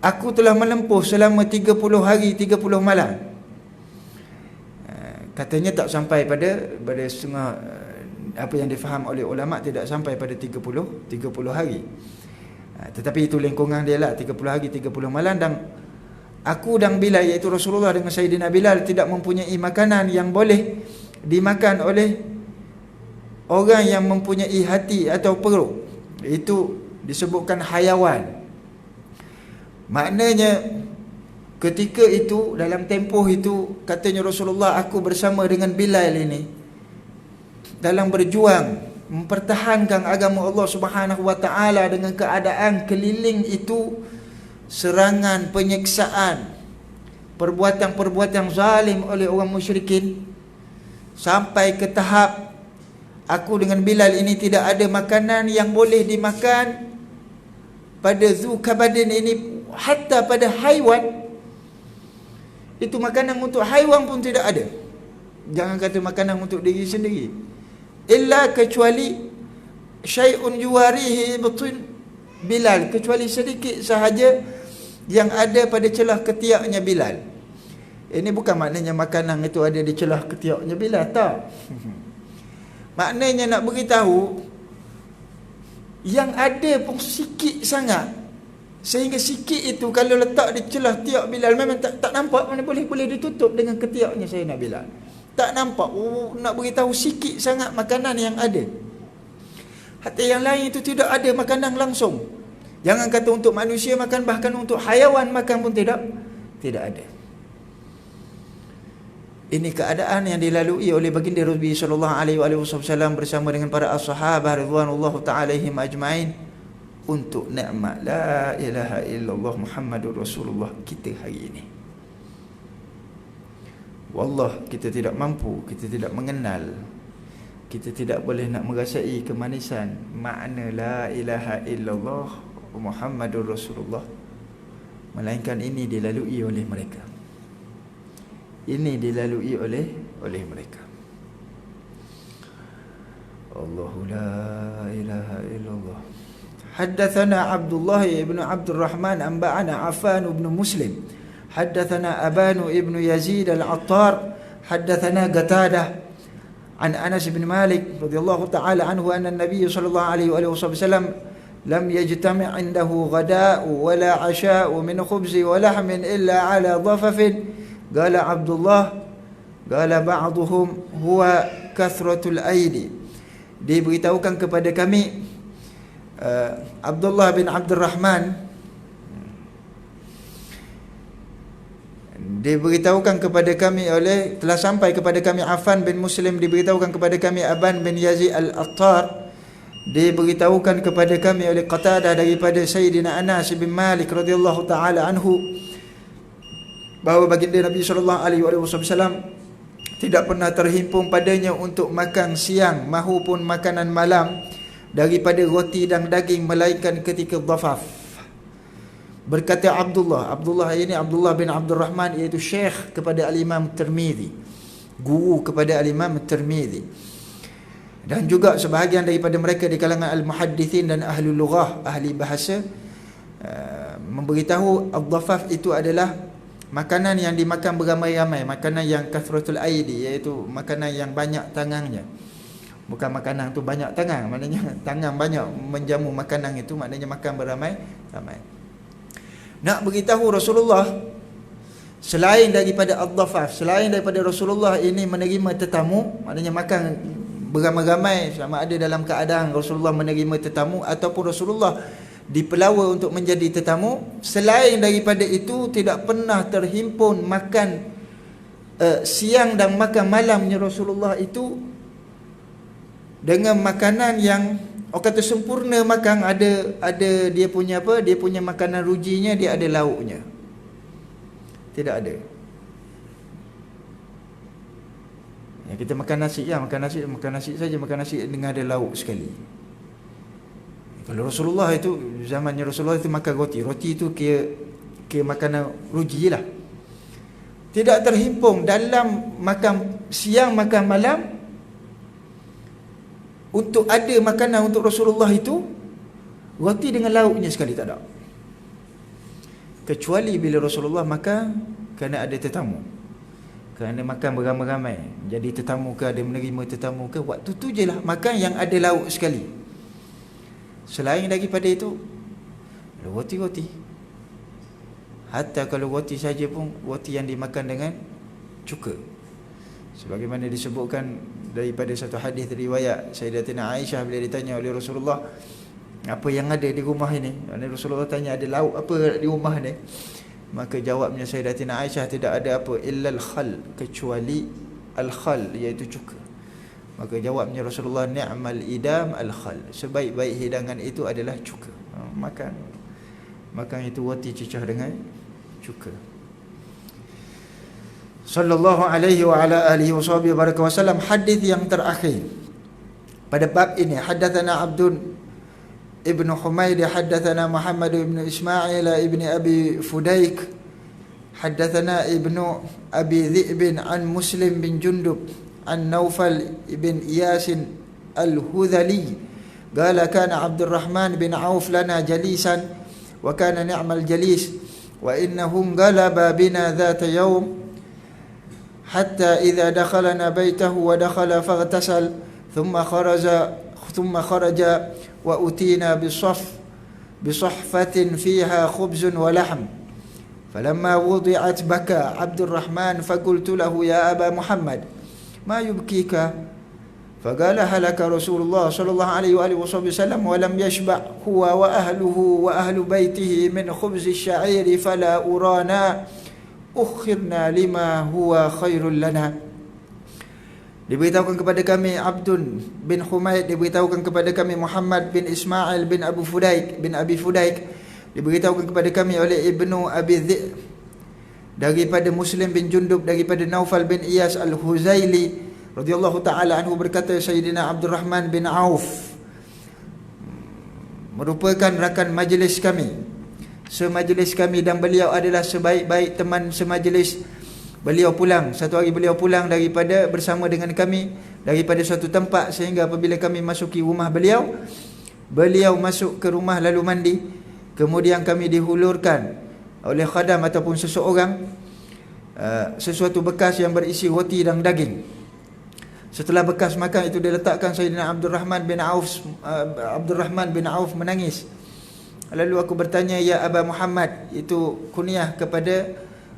Aku telah menempuh selama 30 hari 30 malam. Katanya tak sampai pada setengah, apa yang difaham oleh ulama, tidak sampai pada 30 hari. Tetapi itu lingkungan dia lah, 30 hari 30 malam. Dan aku dan Bilal, iaitu Rasulullah dengan Sayyidina Bilal, tidak mempunyai makanan yang boleh dimakan oleh orang yang mempunyai hati atau perut. Itu disebutkan hayawan. Maknanya ketika itu, dalam tempoh itu, katanya Rasulullah, aku bersama dengan Bilal ini dalam berjuang mempertahankan agama Allah Subhanahu wa taala dengan keadaan keliling itu serangan, penyiksaan, perbuatan-perbuatan zalim oleh orang musyrikin, sampai ke tahap aku dengan Bilal ini tidak ada makanan yang boleh dimakan pada Dzulkabadin ini, hatta pada haiwan. Itu makanan untuk haiwan pun tidak ada. Jangan kata makanan untuk diri sendiri. Illa kecuali syai'un yuwarihi batun Bilal, kecuali sedikit sahaja yang ada pada celah ketiaknya Bilal. Ini bukan maknanya makanan itu ada di celah ketiaknya Bilal, tak. Maknanya nak beritahu yang ada pun sikit sangat, sehingga sikit itu kalau letak di celah tiak Bilal memang tak nampak, mana boleh ditutup dengan ketiaknya Sayyidina Bilal. Tak nampak. Nak beritahu sikit sangat makanan yang ada. Hatta yang lain itu tidak ada makanan langsung. Jangan kata untuk manusia makan, bahkan untuk hayawan makan pun tidak ada. Ini keadaan yang dilalui oleh baginda Rasul sallallahu alaihi wasallam bersama dengan para ashabah radhiyallahu ta'ala alaihim ajma'in untuk nikmat la ilaha illallah Muhammadur Rasulullah kita hari ini. Wallah, kita tidak mampu, kita tidak mengenal, kita tidak boleh nak merasai kemanisan makna la ilaha illallah Muhammadur Rasulullah, melainkan ini dilalui oleh mereka. Ini dilalui oleh mereka. Allahu la ilaha illallah. Haddatsana Abdullah ibn Abdul Rahman anba'ana Affan ibn Muslim. حدثنا أبان ابن يزيد العطار حدثنا قتادة عن أنس بن مالك رضي الله تعالى عنه أن النبي صلى الله عليه وسلم لم يجتمع عنده غداء ولا عشاء من خبز ولحم إلا على ضفف. قال عبد الله قال بعضهم هو كثرة الأيدي. Diberitahukan kepada kami Abdullah bin Abdul Rahman, diberitahukan kepada kami telah sampai kepada kami Affan bin Muslim, diberitahukan kepada kami Aban bin Yazid al-Attar, diberitahukan kepada kami oleh Qatadah daripada Sayyidina Anas bin Malik radhiyallahu taala anhu bahawa baginda Nabi sallallahu alaihi wasallam tidak pernah terhimpun padanya untuk makan siang mahupun makanan malam daripada roti dan daging melainkan ketika dhafaf. Berkata Abdullah ini Abdullah bin Abdul Rahman, iaitu syekh kepada Al-Imam Tirmizi, guru kepada Al-Imam Tirmizi, dan juga sebahagian daripada mereka di kalangan al-muhaddithin dan ahli lughah, ahli bahasa, memberitahu ad-dhafaf itu adalah makanan yang dimakan beramai-ramai, makanan yang kathratul aidi, iaitu makanan yang banyak tangannya. Bukan makanan tu banyak tangan, maknanya tangan banyak menjamu makanan itu, maknanya makan beramai-ramai. Nak beritahu Rasulullah, selain daripada ad-dhafaf, selain daripada Rasulullah ini menerima tetamu, maknanya makan beramai-ramai, sama ada dalam keadaan Rasulullah menerima tetamu ataupun Rasulullah dipelawa untuk menjadi tetamu, selain daripada itu tidak pernah terhimpun makan siang dan makan malamnya Rasulullah itu dengan makanan yang orang kata sempurna makan, ada dia punya apa, dia punya makanan rujinya, dia ada lauknya. Tidak ada. Ya, kita makan nasi, ya makan nasi saja, makan nasi dengan ada lauk sekali. Kalau Rasulullah itu, zamannya Rasulullah itu makan roti itu kira makanan ruji lah. Tidak terhimpun dalam makan siang makan malam untuk ada makanan untuk Rasulullah itu roti dengan lauknya sekali tak ada. Kecuali bila Rasulullah makan kerana ada tetamu, kerana makan beramai-ramai, jadi tetamu ke, ada menerima tetamu ke, waktu tu je lah makan yang ada lauk sekali. Selain daripada itu, roti-roti. Hatta kalau roti saja pun, roti yang dimakan dengan cuka. Sebagaimana disebutkan daripada satu hadis riwayat Sayyidatina Aisyah, bila ditanya oleh Rasulullah, apa yang ada di rumah ini? Rasulullah tanya, ada lauk apa di rumah ni? Maka jawabnya Sayyidatina Aisyah, tidak ada apa illa al-khal, kecuali al-khal, iaitu cuka. Maka jawabnya Rasulullah, ni'mal idam al-khal, sebaik-baik hidangan itu adalah cuka. Makan itu roti cecah dengan cuka. Sallallahu alaihi wa ala alihi wa sahbihi baraka wasallam. Hadis yang terakhir pada bab ini, haddatsana Abdun ibn Humaid, haddatsana Muhammad ibn Ismail ibn Abi Fudaik, haddatsana ibnu Abi Dhi'b an Muslim bin Jundub an Naufal ibn Iyas al-Hudhali qala kana Abdurrahman bin Auf lana jalisan wa kana ni'mal jalis wa innahum galaba bina dhata yawm حتى إذا دخلنا بيته ودخل فاغتسل ثم خرج وأتينا بصحفة فيها خبز ولحم فلما وضعت بكى عبد الرحمن فقلت له يا أبا محمد ما يبكيك فقال هلك رسول الله صلى الله عليه وآله وسلم ولم يشبع هو وأهله وأهل بيته من خبز الشعير فلا أرانا ukhirna lima huwa khairul lana. Diberitahukan kepada kami Abdun bin Humaid, diberitahukan kepada kami Muhammad bin Ismail bin Abi Fudaik, diberitahukan kepada kami oleh Ibnu Abi Dhi'b daripada Muslim bin Jundub, daripada Naufal bin Iyas al-Huzaili radhiyallahu taala anhu, berkata Sayyidina Abdurrahman bin Auf merupakan rakan majlis kami, semajlis kami, dan beliau adalah sebaik-baik teman semajlis. Beliau pulang, satu hari beliau pulang daripada bersama dengan kami daripada suatu tempat, sehingga apabila kami masuki rumah beliau masuk ke rumah lalu mandi. Kemudian kami dihulurkan oleh khadam ataupun seseorang sesuatu bekas yang berisi roti dan daging. Setelah bekas makan itu diletakkan, Sayyidina Abdurrahman bin Auf menangis. Lalu aku bertanya, ya Aba Muhammad, itu kunyah kepada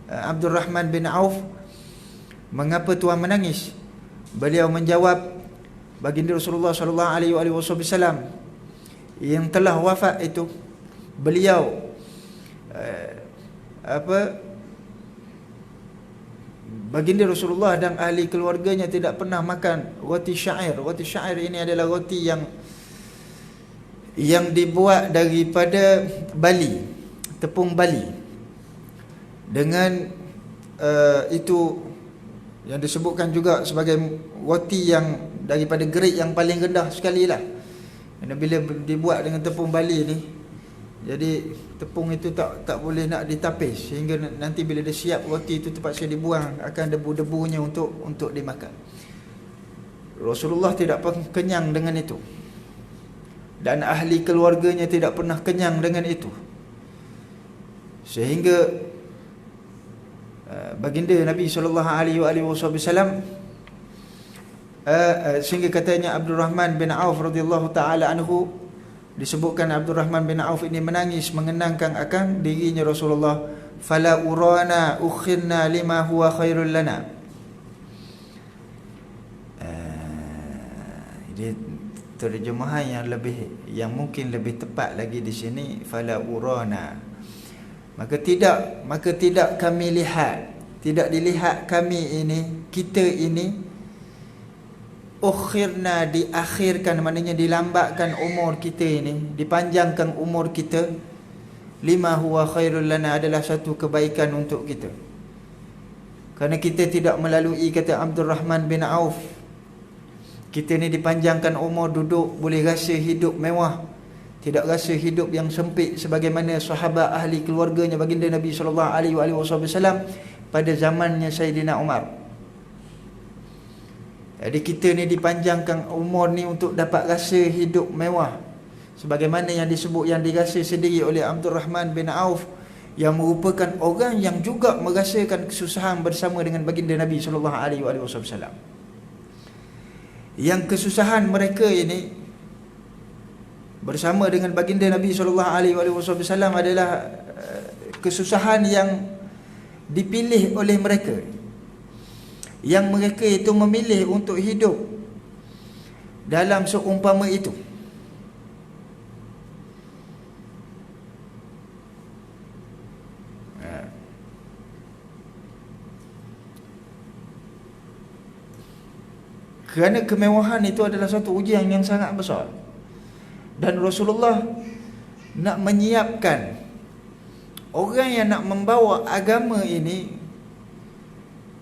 Abdurrahman bin Auf, mengapa tuan menangis? Beliau menjawab, baginda Rasulullah sallallahu alaihi wasallam yang telah wafat itu, beliau baginda Rasulullah dan ahli keluarganya tidak pernah makan roti syair. Roti syair ini adalah roti yang dibuat daripada bali, tepung bali, dengan itu yang disebutkan juga sebagai roti yang daripada grade yang paling rendah sekali lah. Kerana bila dibuat dengan tepung bali ni, jadi tepung itu tak boleh nak ditapis, sehingga nanti bila dia siap roti itu terpaksa dibuang, akan debu-debunya untuk dimakan. Rasulullah tidak pernah kenyang dengan itu, dan ahli keluarganya tidak pernah kenyang dengan itu, sehingga baginda Nabi SAW, sehingga katanya Abdul Rahman bin Auf radhiyallahu taala anhu, disebutkan Abdul Rahman bin Auf ini menangis mengenangkan akan dirinya Rasulullah, fala urana ukhirna lima huwa khairul lana. Jadi terjemahan yang mungkin lebih tepat lagi di sini, fala urana, maka tidak kami lihat, tidak dilihat kami ini, kita ini, ukhirna, diakhirkan, maknanya dilambatkan umur kita ini, dipanjangkan umur kita, lima huwa khairul lana, adalah satu kebaikan untuk kita. Kerana kita tidak melalui, kata Abdul Rahman bin Auf, kita ni dipanjangkan umur, duduk boleh rasa hidup mewah, tidak rasa hidup yang sempit sebagaimana sahabat ahli keluarganya baginda Nabi SAW pada zamannya Sayyidina Umar. Jadi kita ni dipanjangkan umur ni untuk dapat rasa hidup mewah, sebagaimana yang disebut, yang dirasa sendiri oleh Abdul Rahman bin Auf, yang merupakan orang yang juga merasakan kesusahan bersama dengan baginda Nabi SAW. Yang kesusahan mereka ini bersama dengan baginda Nabi SAW adalah kesusahan yang dipilih oleh mereka, yang mereka itu memilih untuk hidup dalam seumpama itu. Kerana kemewahan itu adalah satu ujian yang sangat besar, dan Rasulullah nak menyiapkan orang yang nak membawa agama ini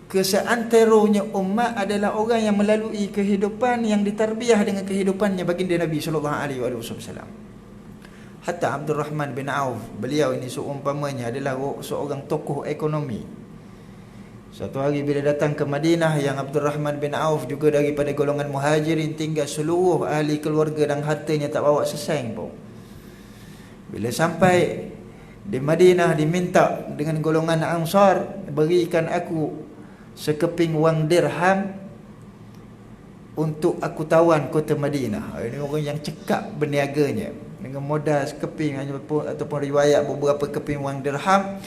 ke seanteronya umat adalah orang yang melalui kehidupan yang ditarbiah dengan kehidupannya baginda Nabi SAW. Hatta Abdul Rahman bin Auf, beliau ini seumpamanya adalah seorang tokoh ekonomi. Satu hari bila datang ke Madinah, yang Abdul Rahman bin Auf juga daripada golongan muhajirin, tinggal seluruh ahli keluarga dan hartanya tak bawa seseng pun. Bila sampai di Madinah, diminta dengan golongan Ansar, berikan aku sekeping wang dirham untuk aku tawan kota Madinah. Ini orang yang cekap berniaganya, dengan modal sekeping ataupun riwayat beberapa keping wang dirham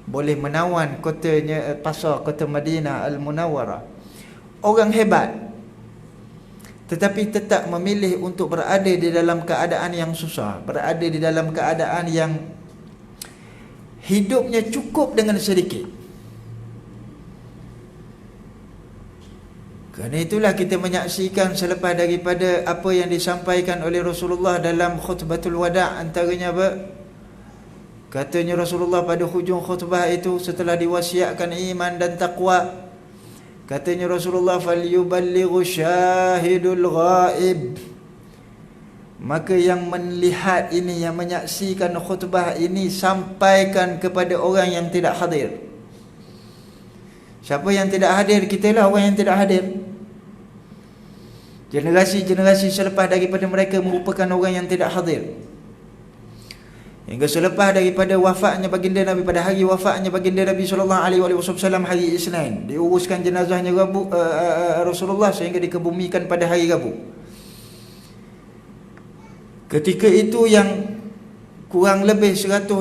boleh menawan kotanya, pasar kota Madinah Al-Munawwarah. Orang hebat, tetapi tetap memilih untuk berada di dalam keadaan yang susah, berada di dalam keadaan yang hidupnya cukup dengan sedikit. Kerana itulah kita menyaksikan selepas daripada apa yang disampaikan oleh Rasulullah dalam khutbatul wada', antaranya apa? Katanya Rasulullah pada hujung khutbah itu, setelah diwasiatkan iman dan taqwa, katanya Rasulullah, falyuballighu syahidul ghaib, maka yang melihat ini, yang menyaksikan khutbah ini, sampaikan kepada orang yang tidak hadir. Siapa yang tidak hadir? Kitalah orang yang tidak hadir. Generasi-generasi selepas daripada mereka merupakan orang yang tidak hadir. Hingga selepas daripada wafatnya baginda Nabi, pada hari wafatnya baginda Nabi SAW hari Isnin, diuruskan jenazahnya Rasulullah sehingga dikebumikan pada hari Rabu. Ketika itu yang kurang lebih 120,000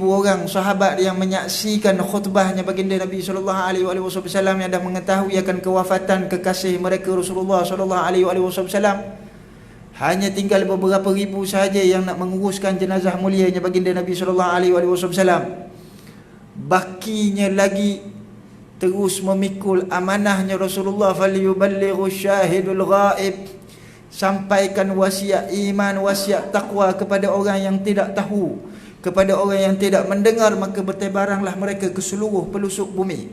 orang sahabat yang menyaksikan khutbahnya baginda Nabi SAW, yang dah mengetahui akan kewafatan kekasih mereka Rasulullah SAW. Hanya tinggal beberapa ribu sahaja yang nak menguruskan jenazah mulianya baginda Nabi SAW. Bakinya lagi terus memikul amanahnya Rasulullah, falyuballighu syahidul ghaib, sampaikan wasiat iman, wasiat taqwa kepada orang yang tidak tahu, kepada orang yang tidak mendengar, maka bertebaranglah mereka ke seluruh pelosok bumi.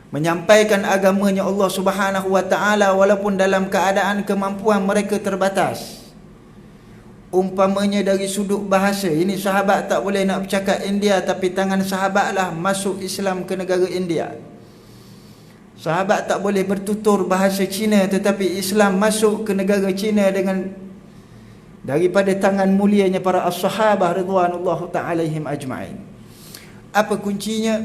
menyampaikan agamanya Allah Subhanahu wa taala walaupun dalam keadaan kemampuan mereka terbatas. Umpamanya dari sudut bahasa, ini sahabat tak boleh nak bercakap India, tapi tangan sahabatlah masuk Islam ke negara India. Sahabat tak boleh bertutur bahasa Cina, tetapi Islam masuk ke negara Cina dengan daripada tangan mulianya para as-sahabah radhiyallahu ta'ala alaihim ajma'in. Apa kuncinya?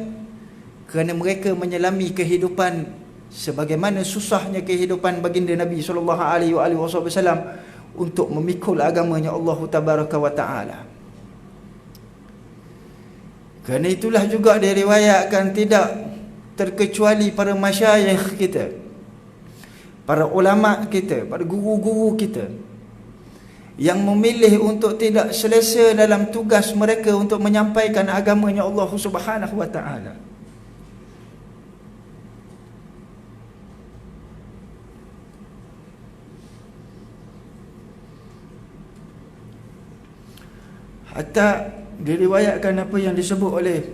Kerana mereka menyelami kehidupan sebagaimana susahnya kehidupan baginda Nabi sallallahu alaihi wasallam untuk memikul agamanya Allah tabaraka wa taala. Kerana itulah juga diriwayatkan tidak terkecuali para masyayikh kita, para ulama kita, para guru-guru kita yang memilih untuk tidak selesa dalam tugas mereka untuk menyampaikan agamanya Allah Subhanahu wa taala. Hatta diriwayatkan apa yang disebut oleh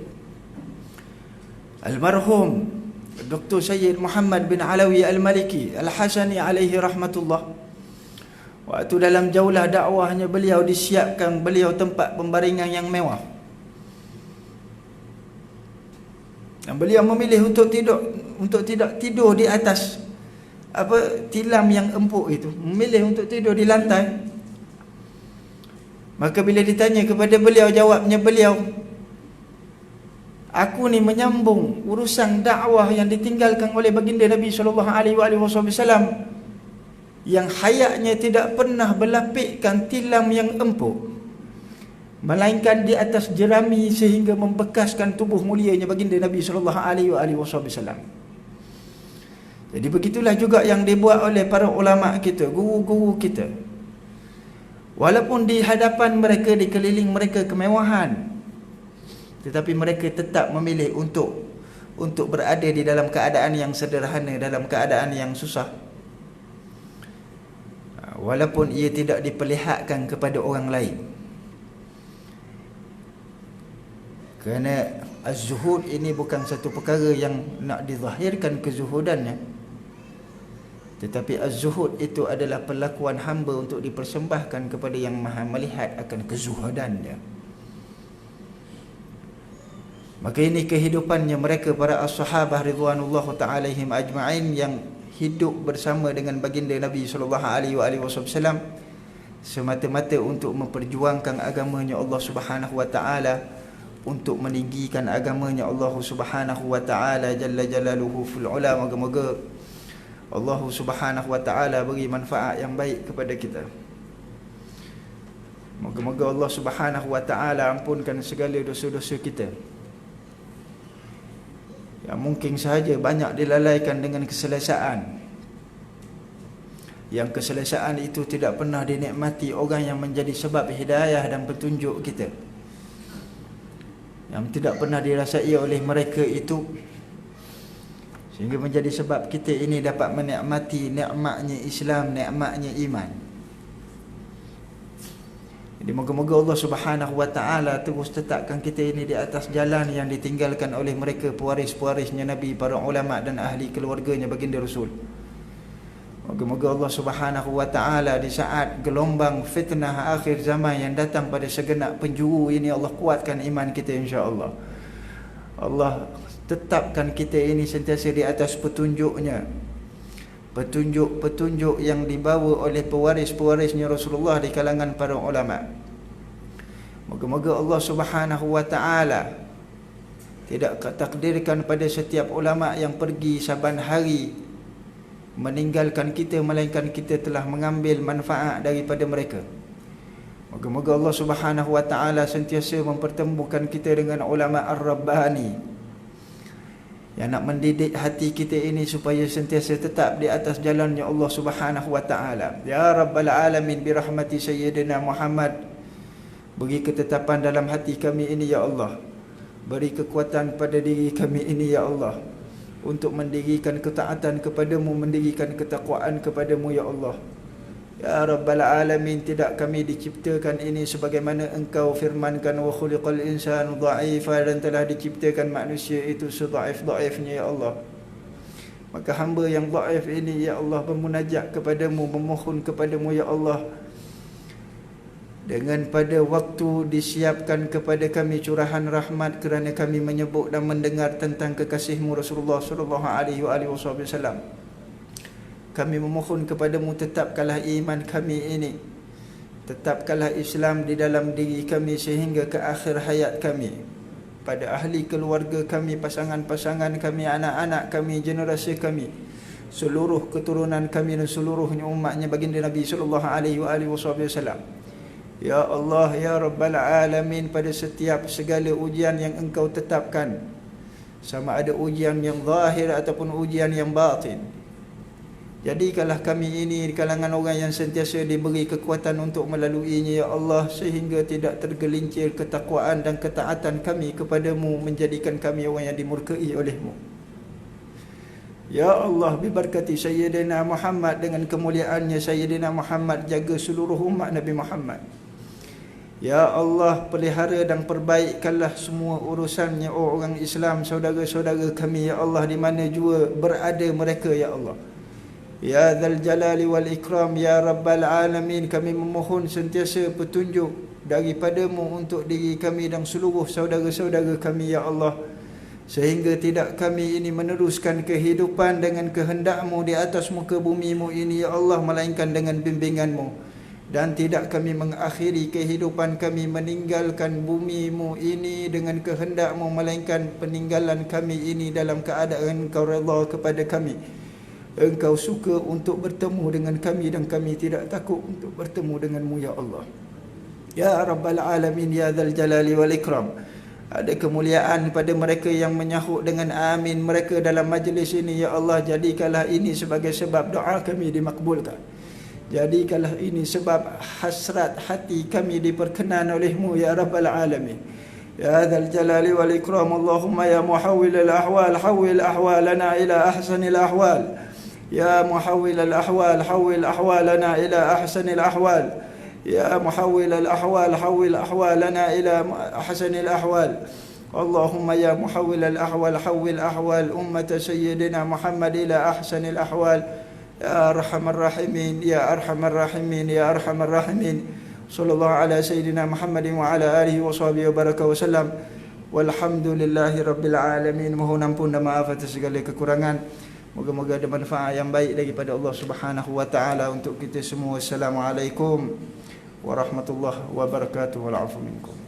almarhum Dr. Sayyid Muhammad bin Alawi Al-Maliki Al-Hasani alaihi rahmatullah, waktu dalam jaulah dakwahnya beliau disiapkan beliau tempat pembaringan yang mewah, dan beliau memilih untuk tidak tidur di atas tilam yang empuk itu, memilih untuk tidur di lantai. Maka bila ditanya kepada beliau, jawabnya beliau, aku ni menyambung urusan dakwah yang ditinggalkan oleh baginda Nabi sallallahu alaihi wasallam yang hayatnya tidak pernah berlapikkan tilam yang empuk, melainkan di atas jerami sehingga membekaskan tubuh mulianya baginda Nabi sallallahu alaihi wasallam. Jadi begitulah juga yang dibuat oleh para ulama kita, guru-guru kita. Walaupun di hadapan mereka, dikeliling mereka kemewahan, tetapi mereka tetap memilih untuk berada di dalam keadaan yang sederhana, dalam keadaan yang susah. Walaupun ia tidak diperlihatkan kepada orang lain. Kerana az-zuhud ini bukan satu perkara yang nak dizahirkan kezuhudannya, tetapi az-zuhud itu adalah perlakuan hamba untuk dipersembahkan kepada yang maha melihat akan kezuhudannya. Maka ini kehidupannya mereka para as-sahabah ridwanullahu ta'ala alaihim ajma'in yang hidup bersama dengan baginda Nabi sallallahu alaihi wasallam semata-mata untuk memperjuangkan agamanya Allah Subhanahu wa taala, untuk meninggikan agamanya Allah Subhanahu wa taala jalla jalaluhu fil ula. Moga-moga Allah Subhanahu wa taala beri manfaat yang baik kepada kita. Moga-moga Allah Subhanahu wa taala ampunkan segala dosa-dosa kita yang mungkin sahaja banyak dilalaikan dengan keselesaan, yang keselesaan itu tidak pernah dinikmati orang yang menjadi sebab hidayah dan petunjuk kita, yang tidak pernah dirasai oleh mereka itu, sehingga menjadi sebab kita ini dapat menikmati nikmatnya Islam, nikmatnya iman. Jadi moga-moga Allah Subhanahu wa taala terus tetapkan kita ini di atas jalan yang ditinggalkan oleh mereka pewaris-pewarisnya Nabi, para ulama dan ahli keluarganya baginda Rasul. Moga-moga Allah Subhanahu wa taala di saat gelombang fitnah akhir zaman yang datang pada segenap penjuru ini, Allah kuatkan iman kita insya-Allah. Allah tetapkan kita ini sentiasa di atas petunjuknya, petunjuk-petunjuk yang dibawa oleh pewaris-pewarisnya Rasulullah di kalangan para ulama. Moga-moga Allah Subhanahu wa taala tidak takdirkan pada setiap ulama yang pergi saban hari meninggalkan kita, melainkan kita telah mengambil manfaat daripada mereka. Moga-moga Allah Subhanahu wa taala sentiasa mempertemukan kita dengan ulama ar-rabbani yang nak mendidik hati kita ini supaya sentiasa tetap di atas jalannya Allah Subhanahu wa taala. Ya Rabbal Alamin, bi rahmati Sayyidina Muhammad, beri ketetapan dalam hati kami ini ya Allah. Beri kekuatan pada diri kami ini ya Allah, untuk mendirikan ketaatan kepadamu, mendirikan ketakwaan kepadamu ya Allah. Ya Rabbal Alamin, tidak kami diciptakan ini sebagaimana engkau firmankan, wa khuliqal insanu dha'ifa, dan telah diciptakan manusia itu sedaif-daifnya ya Allah. Maka hamba yang dhaif ini ya Allah bermunajat kepadamu, memohon kepadamu ya Allah, dengan pada waktu disiapkan kepada kami curahan rahmat kerana kami menyebut dan mendengar tentang kekasihmu Rasulullah sallallahu alaihi wasallam. Kami memohon kepadamu, tetapkanlah iman kami ini, tetapkanlah Islam di dalam diri kami sehingga ke akhir hayat kami. Pada ahli keluarga kami, pasangan-pasangan kami, anak-anak kami, generasi kami, seluruh keturunan kami dan seluruhnya umatnya baginda Nabi sallallahu alaihi wasallam. Ya Allah, ya Rabbal Alamin, pada setiap segala ujian yang Engkau tetapkan, sama ada ujian yang zahir ataupun ujian yang batin, jadikanlah kami ini di kalangan orang yang sentiasa diberi kekuatan untuk melaluinya ya Allah, sehingga tidak tergelincir ketakwaan dan ketaatan kami kepadamu, menjadikan kami orang yang dimurkai olehmu. Ya Allah, bibarkati Sayyidina Muhammad, dengan kemuliaannya Sayyidina Muhammad, jaga seluruh umat Nabi Muhammad. Ya Allah, pelihara dan perbaikkanlah semua urusannya orang Islam, saudara-saudara kami ya Allah, di mana jua berada mereka ya Allah. Ya Dzal Jalali wal Ikram, ya Rabbal Alamin, kami memohon sentiasa petunjuk daripadamu untuk diri kami dan seluruh saudara-saudara kami ya Allah, sehingga tidak kami ini meneruskan kehidupan dengan kehendakmu di atas muka bumimu ini ya Allah, melainkan dengan bimbinganmu, dan tidak kami mengakhiri kehidupan kami meninggalkan bumimu ini dengan kehendakmu, melainkan peninggalan kami ini dalam keadaan Engkau redha kepada kami, Engkau suka untuk bertemu dengan kami, dan kami tidak takut untuk bertemu denganmu ya Allah. Ya Rabbal Alamin, ya Dzal Jalali wal Ikram, ada kemuliaan pada mereka yang menyahut dengan amin mereka dalam majlis ini ya Allah. Jadikanlah ini sebagai sebab doa kami dimakbulkan, jadikanlah ini sebab hasrat hati kami diperkenan olehmu ya Rabbal Alamin. Ya Dzal Jalali wal Ikram, Allahumma ya muhawwil al-ahwal, hawwil ahwalana ila ahsanil ahwal. Ya muhawwil al-ahwal, hawwil ahwalana ila ahsanil ahwal. Ya muhawwil al-ahwal, hawwil ahwalana ila ahsanil ahwal. Allahumma ya muhawwil al-ahwal, hawwil ahwal ummata sayyidina Muhammad ila ahsanil ahwal. Ya arhamar rahimin, ya arhamar rahimin, ya arhamar rahimin. Sallallahu ala sayyidina Muhammadin wa ala alihi wa sahbihi wa baraka wa sallam. Walhamdulillahi rabbil alamin. Mohon ampun dan maaf atas segala kekurangan. Moga-moga ada manfaat yang baik daripada Allah Subhanahu wa taala untuk kita semua. Assalamualaikum warahmatullahi wabarakatuh. Wal afu minkum.